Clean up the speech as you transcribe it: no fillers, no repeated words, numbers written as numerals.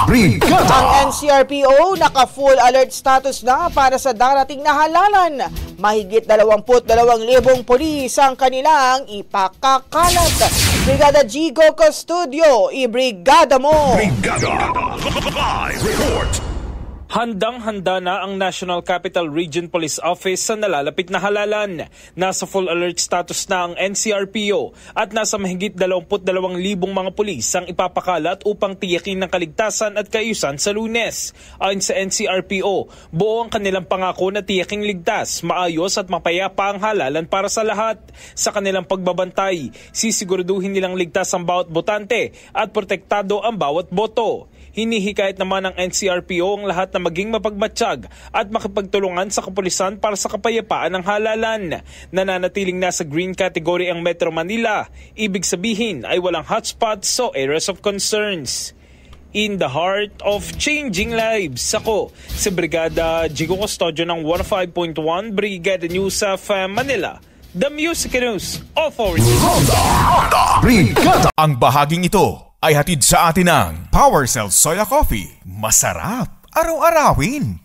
Brigada! Ang NCRPO naka-full alert status na para sa darating na halalan. Mahigit 22,000 pulis ang kanilang ipakakalat. Brigada Gigo Custodio, ibrigada mo! Brigada! Live report! Handang-handa na ang National Capital Region Police Office sa nalalapit na halalan. Nasa full alert status na ang NCRPO at nasa mahigit 22,000 mga pulis ang ipapakalat upang tiyakin ng kaligtasan at kaayusan sa Lunes. Ayon sa NCRPO, buo ang kanilang pangako na tiyaking ligtas, maayos at mapayapa ang halalan para sa lahat. Sa kanilang pagbabantay, sisiguraduhin nilang ligtas ang bawat botante at protektado ang bawat boto. Hinihikayat naman ng NCRPO ang lahat na maging mapagmatsyag at makipagtulungan sa kapulisan para sa kapayapaan ng halalan. Nananatiling nasa green category ang Metro Manila. Ibig sabihin ay walang hotspots o areas of concerns. In the heart of changing lives, ako si Brigada Gigo Custodio ng 105.1 Brigada News of Manila. The Music News Authority. Brigada! Ang bahaging ito ay hatid sa atin ng Power Cell Soya Coffee. Masarap araw-arawin.